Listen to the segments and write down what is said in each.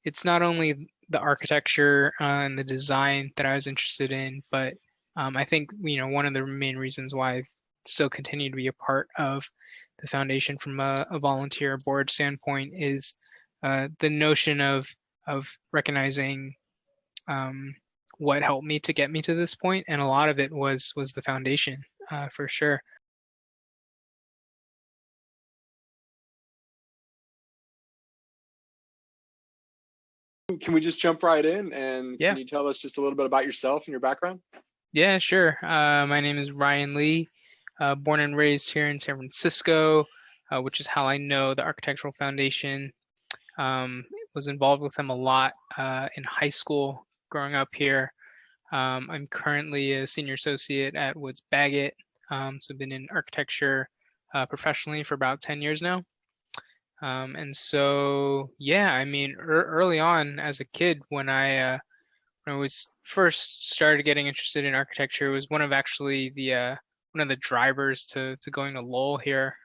it's not only the architecture and the design that I was interested in, but I think one of the main reasons why I still continue to be a part of the foundation from a volunteer board standpoint is the notion of recognizing what helped me to get me to this point, and a lot of it was the foundation for sure. Can we just jump right in, and Yeah. can you tell us just a little bit about yourself and your background? Yeah, sure. My name is Ryan Lee, born and raised here in San Francisco, which is how I know the Architectural Foundation. Was involved with them a lot in high school growing up here. I'm currently a senior associate at Woods Bagot, so I've been in architecture professionally for about 10 years now. And so, yeah, I mean, early on as a kid, when I was first started getting interested in architecture, it was one of the drivers to going to Lowell here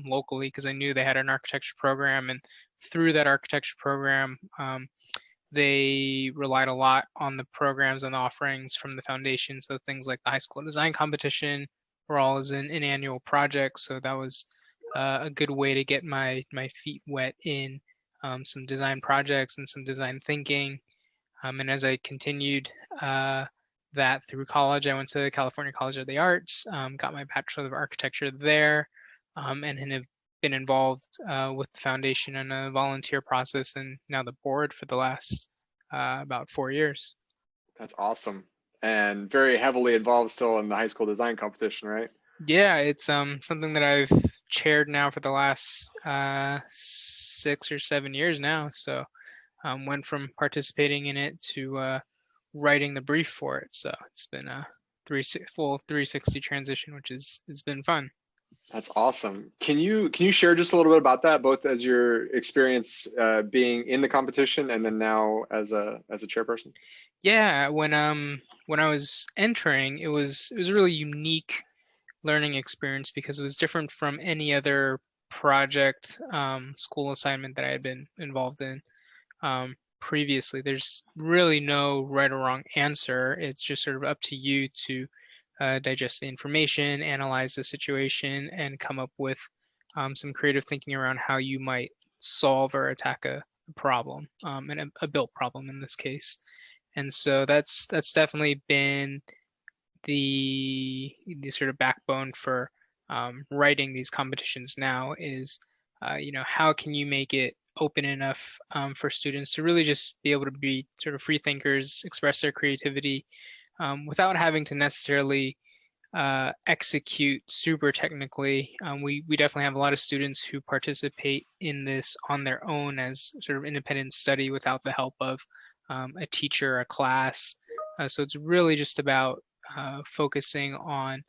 locally, because I knew they had an architecture program, and through that architecture program, they relied a lot on the programs and offerings from the foundation. So things like the high school design competition were all as an annual project. So that was a good way to get my feet wet in some design projects and some design thinking. And as I continued that through college, I went to California College of the Arts, got my Bachelor of Architecture there, and have been involved with the foundation in a volunteer process and now the board for the last about 4 years. That's awesome. And very heavily involved still in the high school design competition, right? Yeah, it's something that I've chaired now for the last 6 or 7 years now. So went from participating in it to writing the brief for it. So it's been a full 360 transition, which has been fun. That's awesome. Can you share just a little bit about that, both as your experience being in the competition and then now as a chairperson? Yeah, when I was entering, it was a really unique learning experience because it was different from any other project school assignment that I had been involved in previously. There's really no right or wrong answer. It's just sort of up to you to digest the information, analyze the situation, and come up with some creative thinking around how you might solve or attack a problem, and a built problem in this case. And so that's definitely been the sort of backbone for writing these competitions now is, how can you make it open enough for students to really just be able to be sort of free thinkers, express their creativity without having to necessarily execute super technically. We definitely have a lot of students who participate in this on their own as sort of independent study without the help of a teacher, a class. So it's really just about focusing on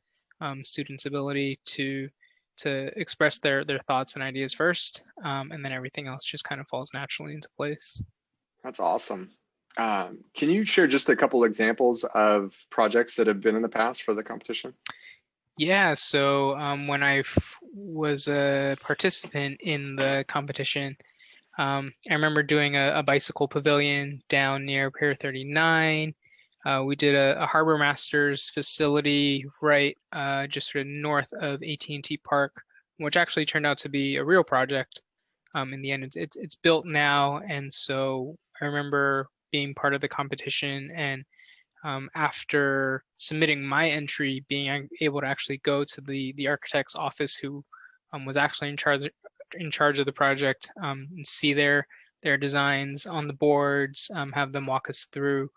students' ability to express their thoughts and ideas first, and then everything else just kind of falls naturally into place. That's awesome. Can you share just a couple examples of projects that have been in the past for the competition? Yeah, so when I was a participant in the competition, I remember doing a bicycle pavilion down near Pier 39. We did a Harbor Masters facility right just sort of north of AT&T Park, which actually turned out to be a real project. In the end, it's built now, and so I remember being part of the competition, and after submitting my entry, being able to actually go to the architect's office who was actually in charge of the project, and see their designs on the boards, have them walk us through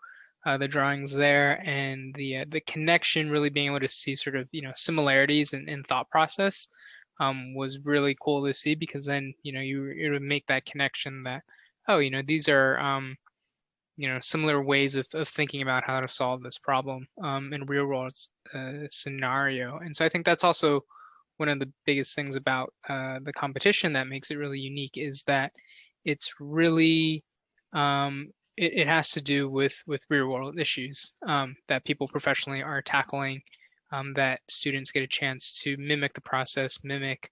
the drawings there, and the connection, really being able to see sort of similarities in thought process was really cool to see, because then you would make that connection that, oh, these are similar ways of thinking about how to solve this problem in a real world scenario. And so I think that's also one of the biggest things about the competition that makes it really unique, is that it's really it has to do with real world issues that people professionally are tackling, that students get a chance to mimic the process, mimic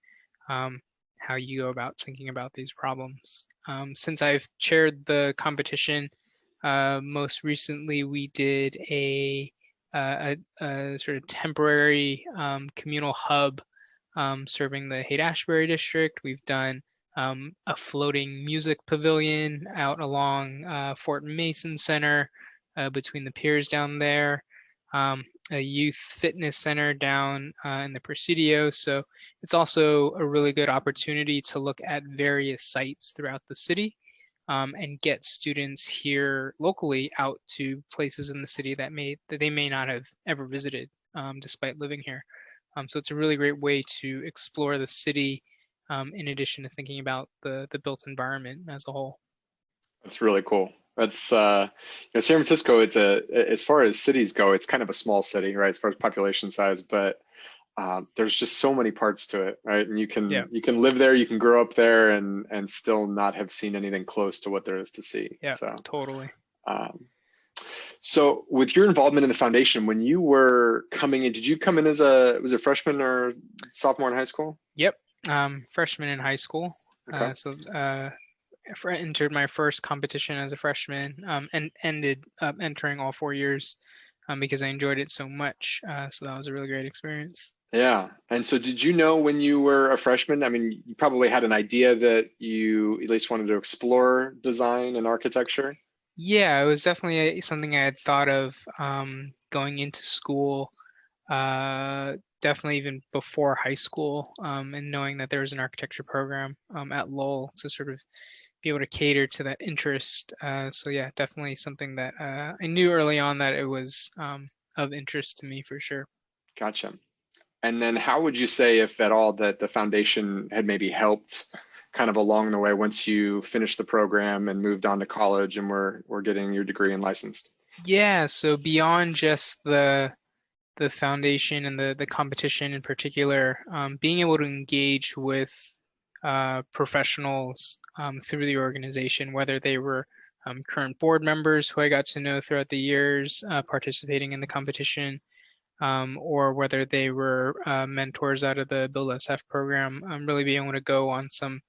how you go about thinking about these problems. Since I've chaired the competition, most recently we did a sort of temporary communal hub serving the Haight-Ashbury district. We've done a floating music pavilion out along Fort Mason Center between the piers down there, a youth fitness center down in the Presidio. So it's also a really good opportunity to look at various sites throughout the city and get students here locally out to places in the city that they may not have ever visited despite living here. So it's a really great way to explore the city in addition to thinking about the built environment as a whole. That's really cool. That's San Francisco. It's as far as cities go, it's kind of a small city, right? As far as population size, but there's just so many parts to it, right? And you can live there, you can grow up there, and still not have seen anything close to what there is to see. Yeah, So totally. um, so with your involvement in the foundation, when you were coming in, did you come in as was a freshman or sophomore in high school? Yep, freshman in high school. Okay. Entered my first competition as a freshman and ended up entering all 4 years because I enjoyed it so much. So that was a really great experience. Yeah. And so did you know when you were a freshman, I mean, you probably had an idea that you at least wanted to explore design and architecture? Yeah, it was definitely something I had thought of going into school, definitely even before high school, and knowing that there was an architecture program at Lowell to sort of be able to cater to that interest. So yeah, definitely something that I knew early on that it was of interest to me for sure. Gotcha. And then how would you say, if at all, that the foundation had maybe helped kind of along the way once you finished the program and moved on to college and were getting your degree and licensed? Yeah, so beyond just the foundation and the competition in particular, being able to engage with professionals through the organization, whether they were current board members who I got to know throughout the years participating in the competition, or whether they were mentors out of the Build SF program, really being able to go on some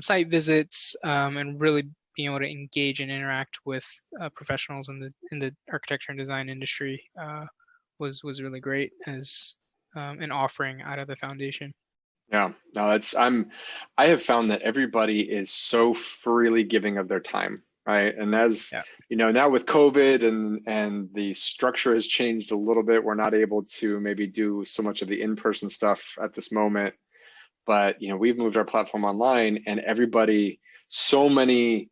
site visits and really being able to engage and interact with professionals in the architecture and design industry was really great as an offering out of the foundation. Yeah, no, I have found that everybody is so freely giving of their time, right? And as Yeah. you know, now with COVID and the structure has changed a little bit, we're not able to maybe do so much of the in-person stuff at this moment. But we've moved our platform online, and everybody, so many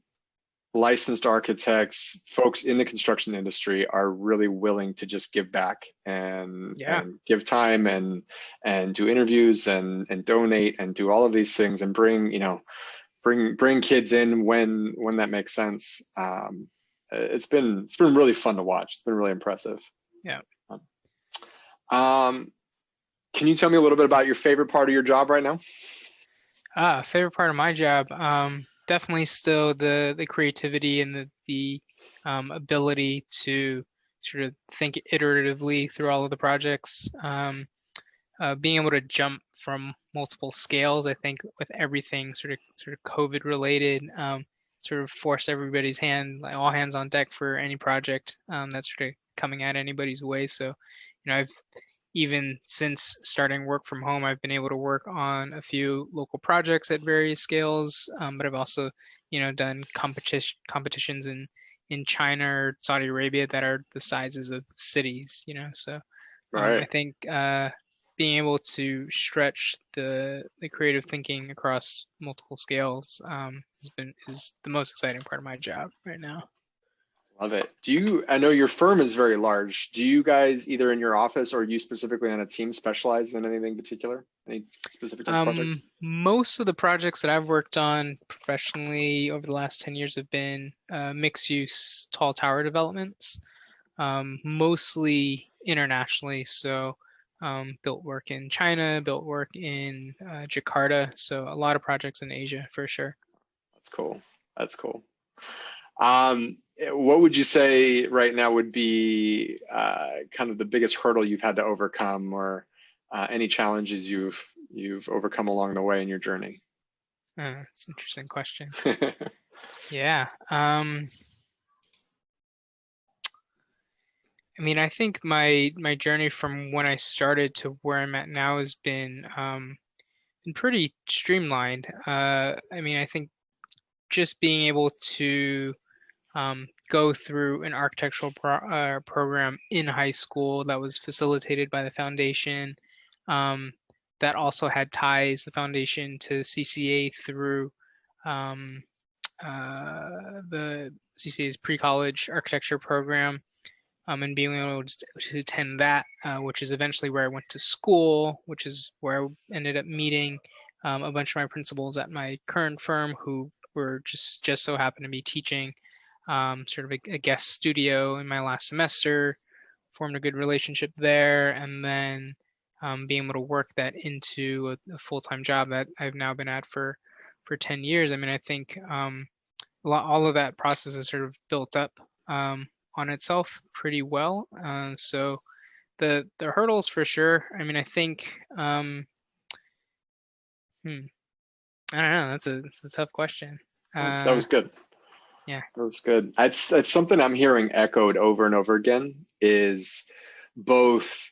licensed architects, folks in the construction industry are really willing to just give back Yeah. and give time and do interviews and donate and do all of these things and bring kids in when that makes sense. It's been really fun to watch. It's been really impressive. Yeah. Um, can you tell me a little bit about your favorite part of your job right now? Favorite part of my job, definitely still the creativity and the ability to sort of think iteratively through all of the projects. Being able to jump from multiple scales, I think, with everything sort of COVID related, sort of forced everybody's hand, like all hands on deck for any project that's sort of coming at anybody's way. So, I've even since starting work from home, I've been able to work on a few local projects at various scales, but I've also, done competitions in China or Saudi Arabia that are the sizes of cities, So I Right. think being able to stretch the creative thinking across multiple scales is the most exciting part of my job right now. Love it. I know your firm is very large. Do you guys, either in your office or you specifically on a team, specialize in anything particular? Any specific type of project? Most of the projects that I've worked on professionally over the last 10 years have been mixed use tall tower developments, mostly internationally. So built work in China, built work in Jakarta. So a lot of projects in Asia for sure. That's cool. That's cool. What would you say right now would be kind of the biggest hurdle you've had to overcome, or any challenges you've overcome along the way in your journey? It's an interesting question. Yeah. I mean, I think my journey from when I started to where I'm at now has been pretty streamlined. I mean, I think just being able to go through an architectural program in high school that was facilitated by the foundation, um, that also had ties, the foundation, to CCA through um, the CCA's pre-college architecture program, and being able to attend that, which is eventually where I went to school, which is where I ended up meeting a bunch of my principals at my current firm, who were just so happened to be teaching sort of a guest studio in my last semester. Formed a good relationship there, and then being able to work that into a full-time job that I've now been at for 10 years. I mean, I think all of that process is sort of built up on itself pretty well. So the hurdles for sure. I mean, I think hmm, I don't know. It's a tough question. That was good. Yeah. That was good. That's something I'm hearing echoed over and over again, is both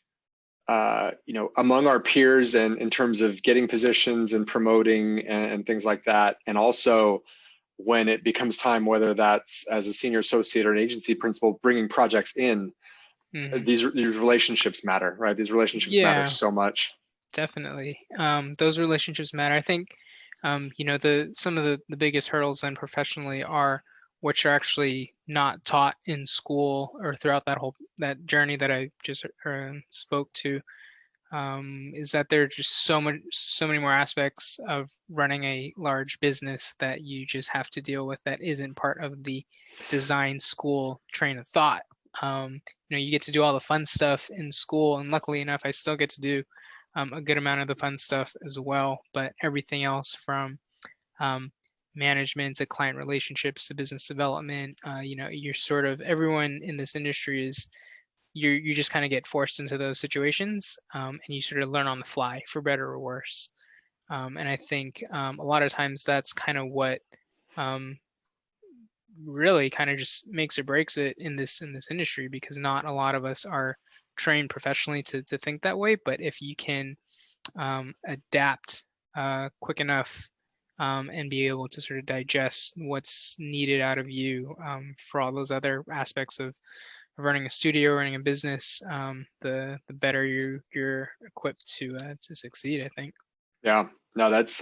among our peers and in terms of getting positions and promoting and things like that, and also when it becomes time, whether that's as a senior associate or an agency principal, bringing projects in, Hmm. these relationships matter, right? These relationships matter Yeah, so much. definitely. Those relationships matter. I think some of the biggest hurdles then professionally are what you're actually not taught in school or throughout that journey that I just spoke to. Is that there are just so many more aspects of running a large business that you just have to deal with that isn't part of the design school train of thought. You get to do all the fun stuff in school, and luckily enough, I still get to do a good amount of the fun stuff as well. But everything else from um, management to client relationships to business development, you're sort of everyone in this industry is you just kind of get forced into those situations, and you sort of learn on the fly, for better or worse. And I think a lot of times that's kind of what um, really kind of just makes or breaks it in this industry, because not a lot of us are trained professionally to think that way. But if you can adapt quick enough, and be able to sort of digest what's needed out of you for all those other aspects of running a studio, running a business, the better you're equipped to succeed, I think. Yeah, no, that's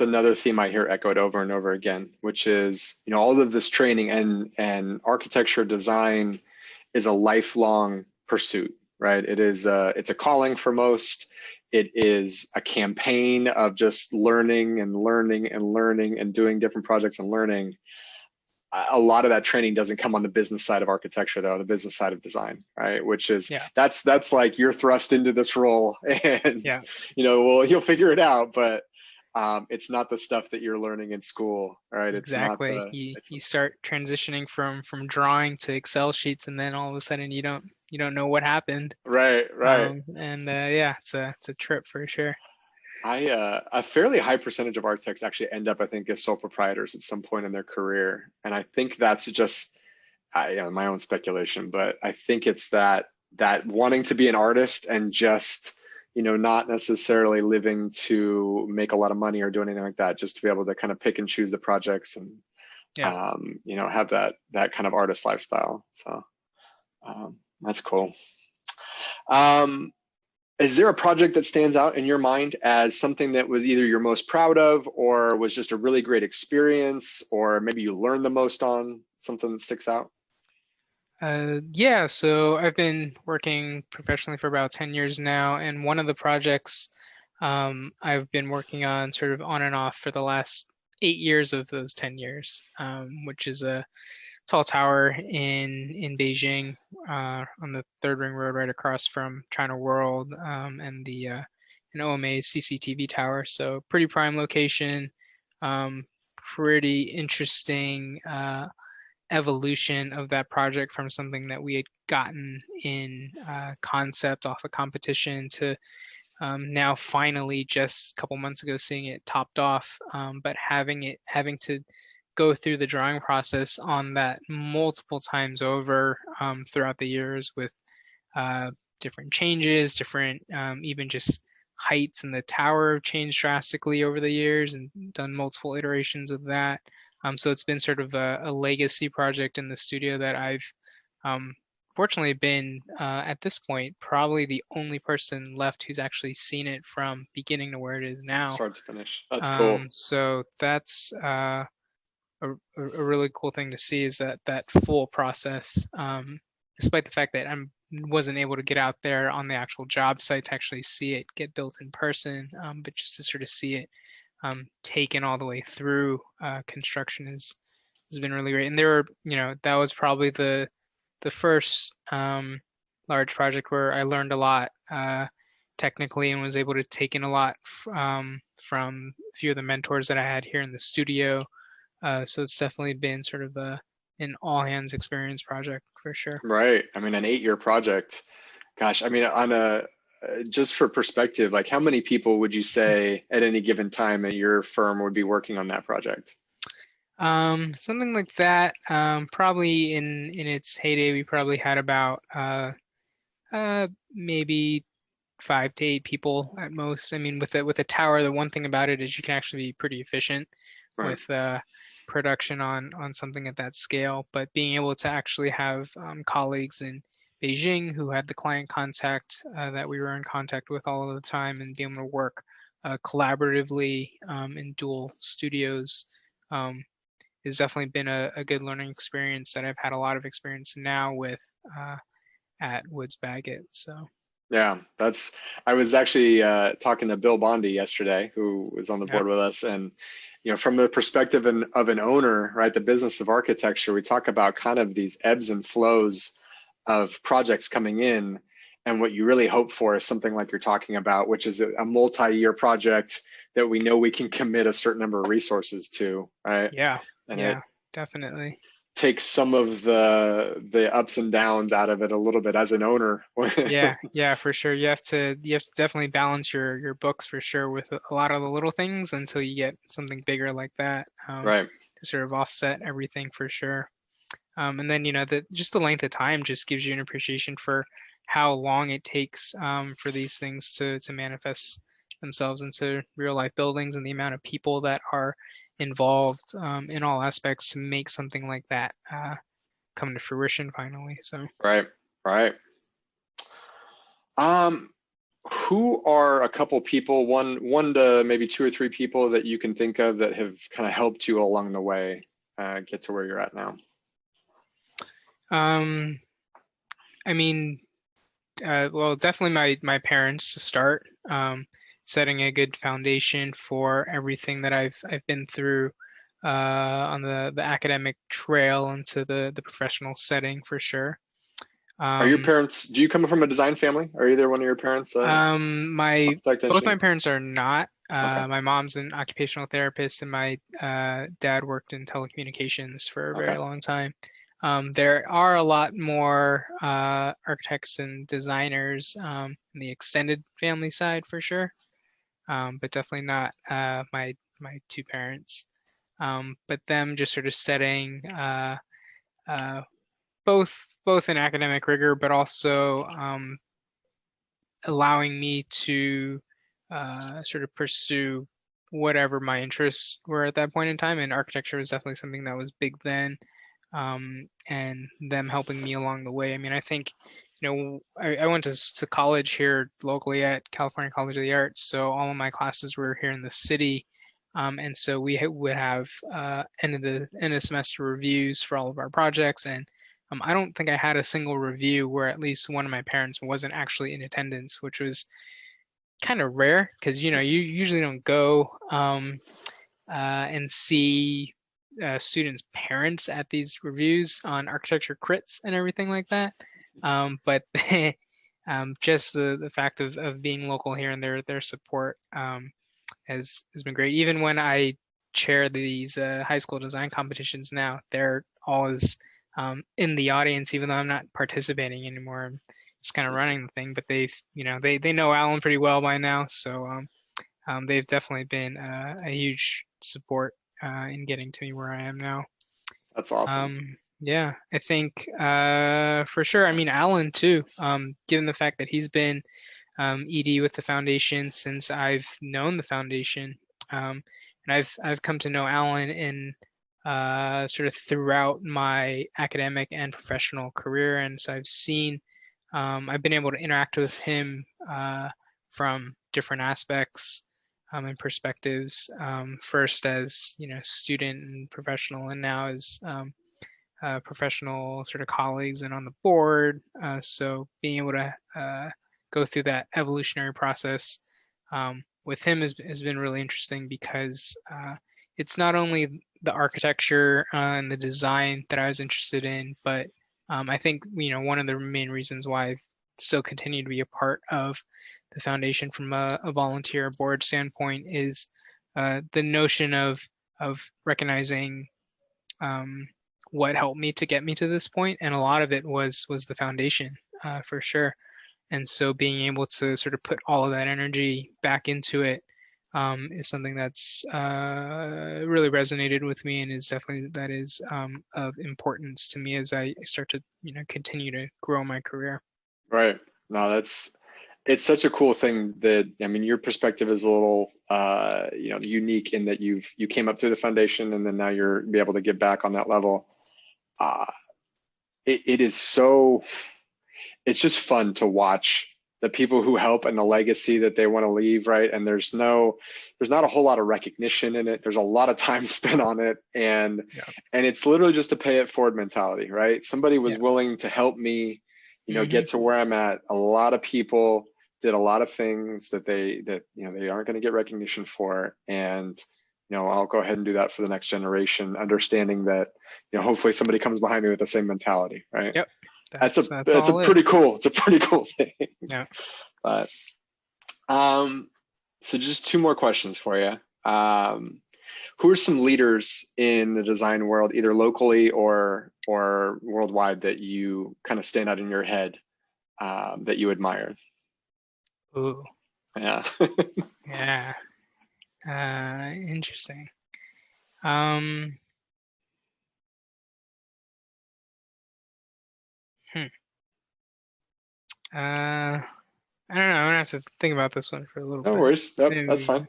another theme I hear echoed over and over again, which is, all of this training and architecture design is a lifelong pursuit, right? It's a calling for most. It is a campaign of just learning and learning and learning and doing different projects and learning. A lot of that training doesn't come on the business side of architecture, though, the business side of design, right? Which is Yeah, that's like you're thrust into this role, and yeah, well, you'll figure it out, but it's not the stuff that you're learning in school, right? It's not exactly. the You start transitioning from drawing to Excel sheets, and then all of a sudden you don't know what happened. right. And yeah, it's a trip for sure. A fairly high percentage of architects actually end up, I think, as sole proprietors at some point in their career, and I think that's just my own speculation, but I think it's that wanting to be an artist and just not necessarily living to make a lot of money or do anything like that, just to be able to kind of pick and choose the projects and Yeah. have that kind of artist lifestyle. So that's cool. Um, is there a project that stands out in your mind as something that was either you're most proud of, or was just a really great experience, or maybe you learned the most on, something that sticks out? Yeah, so I've been working professionally for about 10 years now, and one of the projects I've been working on sort of on and off for the last 8 years of those 10 years, which is a tall tower in Beijing, on the Third Ring Road, right across from China World, and the an OMA CCTV tower. So pretty prime location, pretty interesting evolution of that project from something that we had gotten in concept off a competition to now finally just a couple months ago seeing it topped off, but having to go through the drawing process on that multiple times over throughout the years with uh, different changes, different even just heights, and the tower changed drastically over the years and done multiple iterations of that. So it's been sort of a legacy project in the studio that I've um, fortunately been at this point probably the only person left who's actually seen it from beginning to where it is now. Start to finish. That's cool. So that's a really cool thing to see, is that full process. Despite the fact that I wasn't able to get out there on the actual job site to actually see it get built in person, but just to sort of see it taken all the way through construction has been really great. And there were, that was probably the first large project where I learned a lot technically and was able to take in a lot from a few of the mentors that I had here in the studio. So it's definitely been sort of an all hands experience project for sure. Right. I mean, an 8-year project. Gosh, I mean, just for perspective, like how many people would you say at any given time at your firm would be working on that project? Something like that. Probably in its heyday, we probably had about maybe 5 to 8 people at most. I mean, with a tower, the one thing about it is you can actually be pretty efficient Right. with production on something at that scale. But being able to actually have colleagues in Beijing who had the client contact that we were in contact with all of the time, and being able to work collaboratively in dual studios has definitely been a good learning experience that I've had a lot of experience now with at Woods Bagot. So. Yeah, I was actually talking to Bill Bondi yesterday, who was on the Yeah. board with us. And, from the perspective of an owner, right, the business of architecture, we talk about kind of these ebbs and flows of projects coming in. And what you really hope for is something like you're talking about, which is a multi-year project that we know we can commit a certain number of resources to, right? Yeah. And Yeah, it definitely. takes some of the ups and downs out of it a little bit as an owner. Yeah, for sure. You have to definitely balance your books for sure with a lot of the little things until you get something bigger like that Right. to sort of offset everything for sure. And then just the length of time just gives you an appreciation for how long it takes for these things to manifest themselves into real life buildings, and the amount of people that are involved in all aspects to make something like that come to fruition finally. So. Right. Right. Um, who are a couple people, one to maybe 2 or 3 people that you can think of that have kind of helped you along the way get to where you're at now? Um, I mean, well, definitely my parents to start, setting a good foundation for everything that I've been through on the academic trail into the professional setting for sure. Are your Um, parents, do you come from a design family? Are either one of your parents my architect, both my engineer? parents are not. Okay. My mom's an occupational therapist, and my dad worked in telecommunications for a very Okay. long time. There are a lot more architects and designers in the extended family side for sure, but definitely not my two parents. But them just sort of setting uh, both in academic rigor, but also allowing me to sort of pursue whatever my interests were at that point in time. And architecture was definitely something that was big then, and them helping me along the way. I mean, I think, I went to college here locally at California College of the Arts, so all of my classes were here in the city. And so we would have end of semester reviews for all of our projects, and I don't think I had a single review where at least one of my parents wasn't actually in attendance, which was kind of rare because you usually don't go and see students' parents at these reviews on architecture crits and everything like that. But just the fact of being local here and their support has been great. Even when I chair these high school design competitions now, they're always in the audience, even though I'm not participating anymore. I'm just kind of running the thing, but they know Alan pretty well by now, so they've definitely been a huge support in getting to me where I am now. That's awesome. Yeah, I think for sure. I mean, Alan too. Given the fact that he's been ED with the foundation since I've known the foundation, and I've come to know Alan in sort of throughout my academic and professional career, and so I've been able to interact with him from different aspects and perspectives. First as student and professional, and now as professional sort of colleagues and on the board. So being able to go through that evolutionary process with him has been really interesting because it's not only the architecture and the design that I was interested in, but I think one of the main reasons why I still continue to be a part of the foundation from a volunteer board standpoint is the notion of recognizing what helped me to get me to this point, and a lot of it was the foundation for sure. And so being able to sort of put all of that energy back into it is something that's really resonated with me, and is definitely that is of importance to me as I start to continue to grow my career. Right. No, it's such a cool thing that, I mean, your perspective is a little unique in that you came up through the foundation and then now you're be able to get back on that level. uh, it is so, it's just fun to watch the people who help and the legacy that they want to leave, right? And there's not a whole lot of recognition in it. There's a lot of time spent on it, and Yeah. and it's literally just a pay it forward mentality, right? Somebody was Yeah. willing to help me, Mm-hmm. get to where I'm at. A lot of people did a lot of things that they aren't going to get recognition for, and I'll go ahead and do that for the next generation, understanding that hopefully somebody comes behind me with the same mentality, right? Yep. That's That's a all it. pretty cool, it's a pretty cool thing. Yeah. But so just two more questions for you. Who are some leaders in the design world, either locally or worldwide, that you kind of stand out in your head, that you admire? Ooh. Yeah. Yeah. Interesting. Um, hmm. I don't know. I'm gonna have to think about this one for a little No bit. worries. Yep, that's Maybe fine.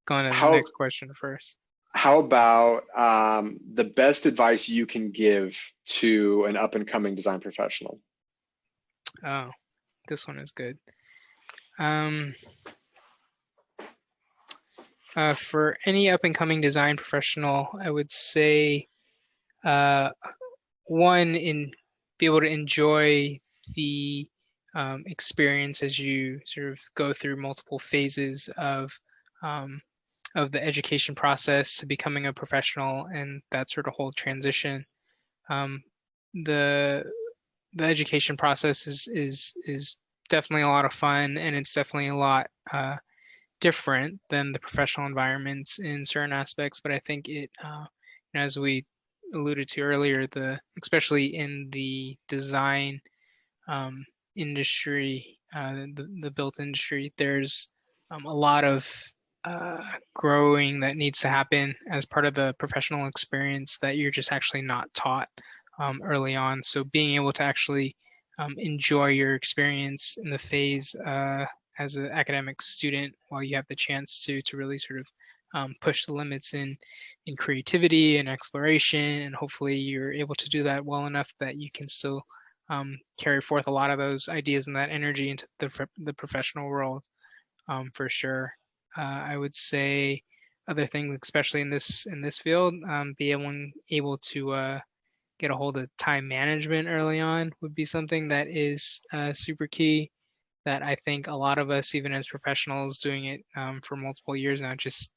go on to the How next question first. how about the best advice you can give to an up and coming design professional? Oh, this one is good. Um, for any up and coming design professional, I would say uh, one, in be able to enjoy the experience as you sort of go through multiple phases um, of the education process to becoming a professional, and that sort of whole transition. Um, the the education process is definitely a lot of fun, and it's definitely a lot different than the professional environments in certain aspects. But I think as we alluded to earlier, especially in the design um, industry, the built industry, there's a lot of growing that needs to happen as part of the professional experience that you're just actually not taught early on. So being able to actually enjoy your experience in the phase as an academic student while you have the chance to really sort of push the limits in creativity and exploration, and hopefully you're able to do that well enough that you can still carry forth a lot of those ideas and that energy into the professional world, for sure. I would say other things, especially in this field, be able to get a hold of time management early on would be something that is super key. That I think a lot of us, even as professionals doing it for multiple years now, just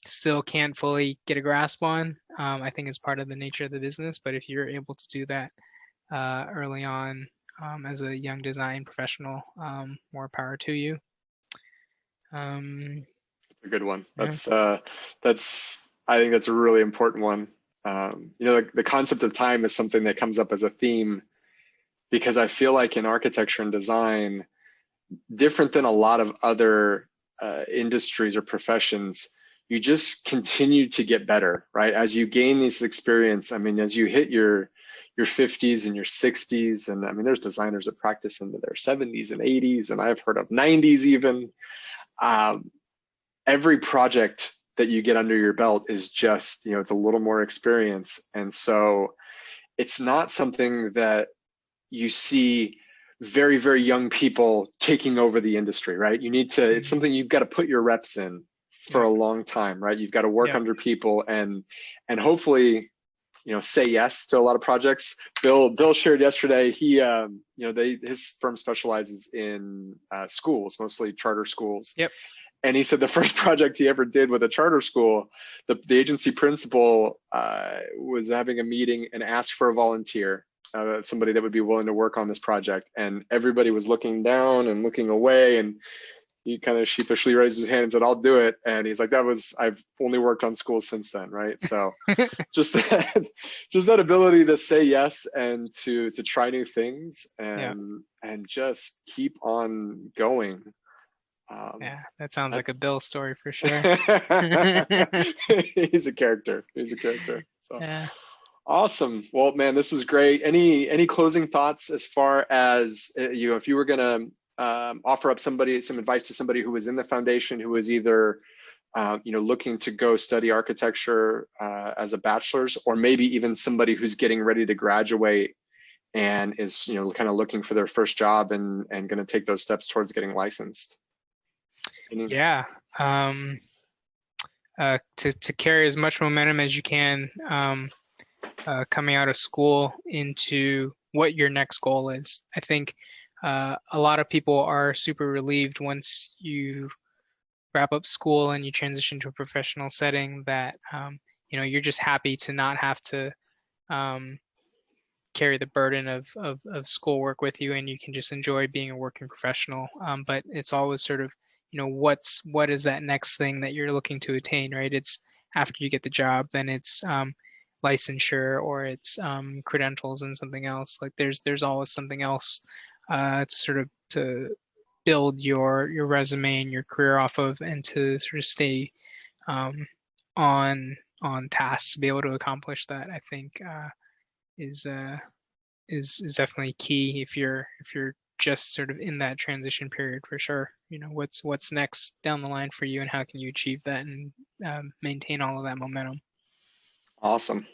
still can't fully get a grasp on. I think it's part of the nature of the business, but if you're able to do that early on as a young design professional, more power to you. A good one. Yeah. That's I think that's a really important one. The concept of time is something that comes up as a theme, because I feel like in architecture and design, different than a lot of other industries or professions, you just continue to get better, right? As you gain this experience, I mean, as you hit your 50s and your 60s, and I mean, there's designers that practice into their 70s and 80s, and I've heard of 90s even. Every project that you get under your belt is just, it's a little more experience. And so it's not something that you see very, very young people taking over the industry, right? You need to, it's something you've got to put your reps in for a long time, right? You've got to work under people and hopefully, say yes to a lot of projects. Bill shared yesterday, he, his firm specializes in schools, mostly charter schools. Yep. And he said the first project he ever did with a charter school, the agency principal was having a meeting and asked for a volunteer, somebody that would be willing to work on this project. And everybody was looking down and looking away. And he kind of sheepishly raised his hand and said, "I'll do it." And he's like, I've only worked on schools since then, right? So just that ability to say yes and to try new things and just keep on going. Yeah, that sounds like a Bill story for sure. He's a character. So yeah. Awesome. Well, man, this was great. Any closing thoughts as far as if you were gonna offer up some advice to somebody who was in the foundation, who was either looking to go study architecture as a bachelor's, or maybe even somebody who's getting ready to graduate and is kind of looking for their first job and going to take those steps towards getting licensed? Yeah. To carry as much momentum as you can coming out of school into what your next goal is. I think a lot of people are super relieved once you wrap up school and you transition to a professional setting that you're just happy to not have to carry the burden of schoolwork with you, and you can just enjoy being a working professional. But it's always sort of what is that next thing that you're looking to attain, right? It's after you get the job, then it's licensure, or it's credentials and something else. Like there's always something else to build your resume and your career off of, and to sort of stay on task to be able to accomplish that. I think is definitely key if you're just sort of in that transition period, for sure. What's next down the line for you, and how can you achieve that and maintain all of that momentum? Awesome.